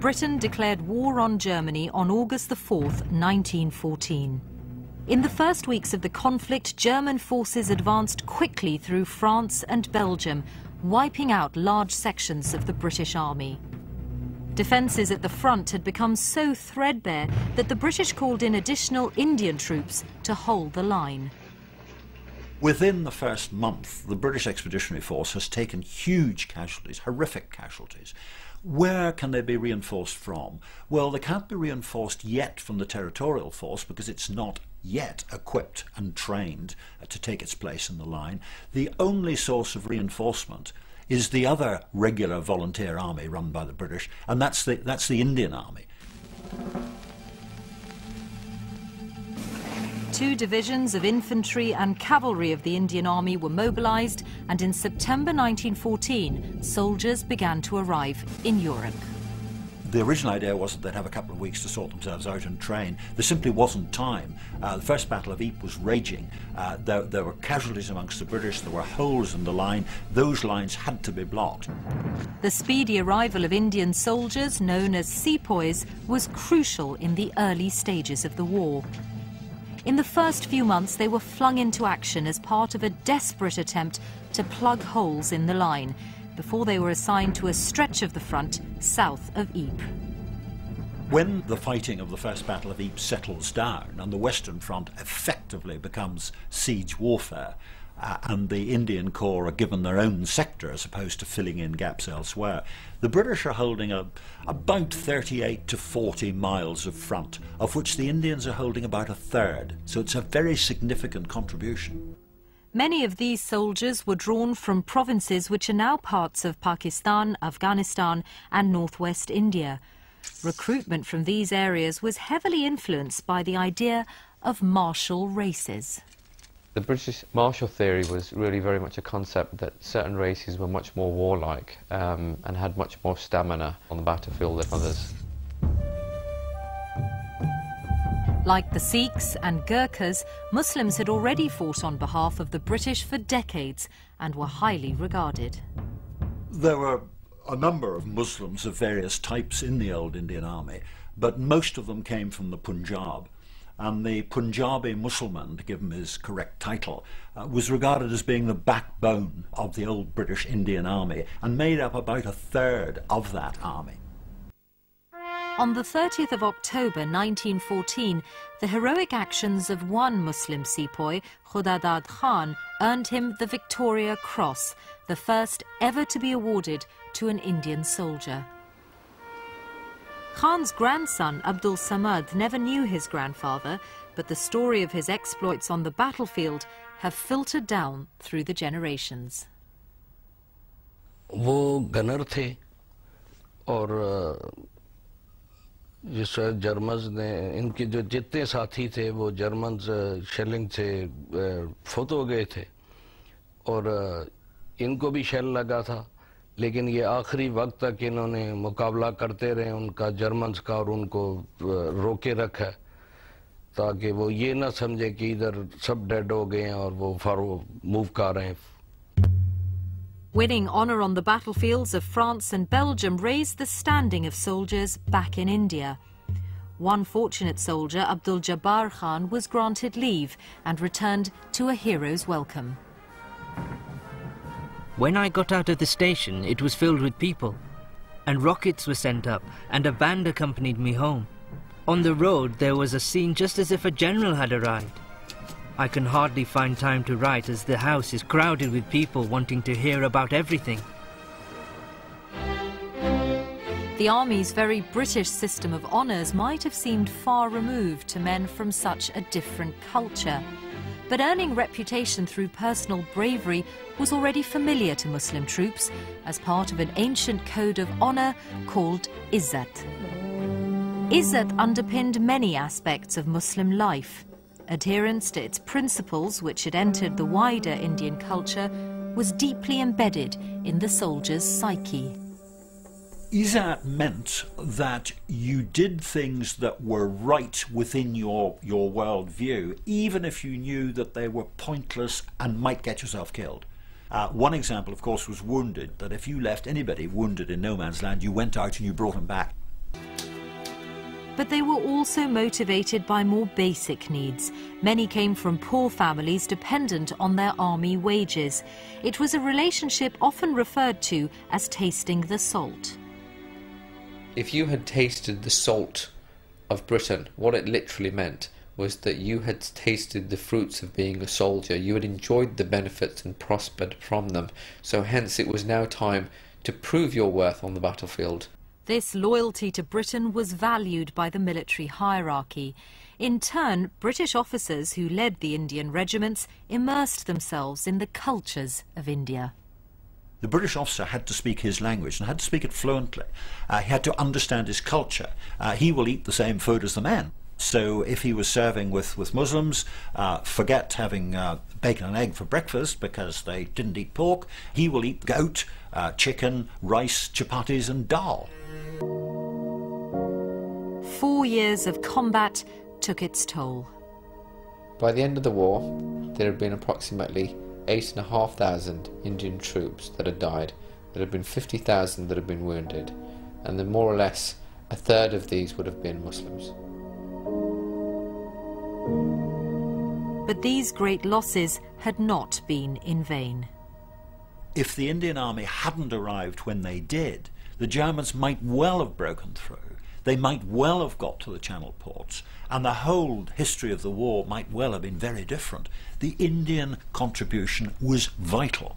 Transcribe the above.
Britain declared war on Germany on August the 4th, 1914. In the first weeks of the conflict, German forces advanced quickly through France and Belgium, wiping out large sections of the British Army. Defences at the front had become so threadbare that the British called in additional Indian troops to hold the line. Within the first month, the British Expeditionary Force has taken huge casualties, horrific casualties. Where can they be reinforced from? Well, they can't be reinforced yet from the territorial force because it's not yet equipped and trained to take its place in the line. The only source of reinforcement is the other regular volunteer army run by the British, and that's the Indian Army. 2 divisions of infantry and cavalry of the Indian Army were mobilised, and in September 1914, soldiers began to arrive in Europe. The original idea was that they'd have a couple of weeks to sort themselves out and train. There simply wasn't time. The First Battle of Ypres was raging. There were casualties amongst the British, there were holes in the line. Those lines had to be blocked. The speedy arrival of Indian soldiers, known as sepoys, was crucial in the early stages of the war. In the first few months, they were flung into action as part of a desperate attempt to plug holes in the line, before they were assigned to a stretch of the front south of Ypres. When the fighting of the First Battle of Ypres settles down and the Western Front effectively becomes siege warfare, and the Indian Corps are given their own sector as opposed to filling in gaps elsewhere, the British are holding about 38 to 40 miles of front, of which the Indians are holding about a third. So it's a very significant contribution. Many of these soldiers were drawn from provinces which are now parts of Pakistan, Afghanistan and northwest India. Recruitment from these areas was heavily influenced by the idea of martial races. The British martial theory was really very much a concept that certain races were much more warlike and had much more stamina on the battlefield than others. Like the Sikhs and Gurkhas, Muslims had already fought on behalf of the British for decades and were highly regarded. There were a number of Muslims of various types in the old Indian Army, but most of them came from the Punjab. And the Punjabi Mussulman, to give him his correct title, was regarded as being the backbone of the old British Indian Army and made up about a third of that army. On the 30th of October 1914, the heroic actions of one Muslim sepoy, Khudadad Khan, earned him the Victoria Cross, the first ever to be awarded to an Indian soldier. Khan's grandson, Abdul Samad, never knew his grandfather, but the story of his exploits on the battlefield have filtered down through the generations. वो gunner थे और जिस Germans ने इनके जो जितने साथी थे वो जर्मन्स शेलिंग से फौत हो गए थे और इनको भी शेल लगा था, लेकिन ये आखिरी वक्त तक इन्होंने मुकाबला करते रहे उनका जर्मन्स का और उनको रोके रखा ताकि वो ये ना समझे कि इधर सब डेड हो गए हैं और वो फारो मूव कर रहे हैं. Winning honour on the battlefields of France and Belgium raised the standing of soldiers back in India. One fortunate soldier, Abdul Jabbar Khan, was granted leave and returned to a hero's welcome. When I got out of the station, it was filled with people, and rockets were sent up, and a band accompanied me home. On the road, there was a scene just as if a general had arrived. I can hardly find time to write as the house is crowded with people wanting to hear about everything. The Army's very British system of honours might have seemed far removed to men from such a different culture. But earning reputation through personal bravery was already familiar to Muslim troops as part of an ancient code of honour called Izzat. Izzat underpinned many aspects of Muslim life. Adherence to its principles, which had entered the wider Indian culture, was deeply embedded in the soldier's psyche. Izzat meant that you did things that were right within your worldview, even if you knew that they were pointless and might get yourself killed. One example, of course, was wounded, that if you left anybody wounded in no man's land, you went out and you brought him back. But they were also motivated by more basic needs. Many came from poor families dependent on their army wages. It was a relationship often referred to as tasting the salt. If you had tasted the salt of Britain, what it literally meant was that you had tasted the fruits of being a soldier. You had enjoyed the benefits and prospered from them. So hence it was now time to prove your worth on the battlefield. This loyalty to Britain was valued by the military hierarchy. In turn, British officers who led the Indian regiments immersed themselves in the cultures of India. The British officer had to speak his language and had to speak it fluently. He had to understand his culture. He will eat the same food as the men. So if he was serving with Muslims, forget having bacon and egg for breakfast because they didn't eat pork. He will eat goat, chicken, rice, chapatis and dal. 4 years of combat took its toll. By the end of the war, there had been approximately 8,500 Indian troops that had died. There had been 50,000 that had been wounded, and then more or less a third of these would have been Muslims. But these great losses had not been in vain. If the Indian army hadn't arrived when they did, the Germans might well have broken through. They might well have got to the Channel ports, and the whole history of the war might well have been very different. The Indian contribution was vital.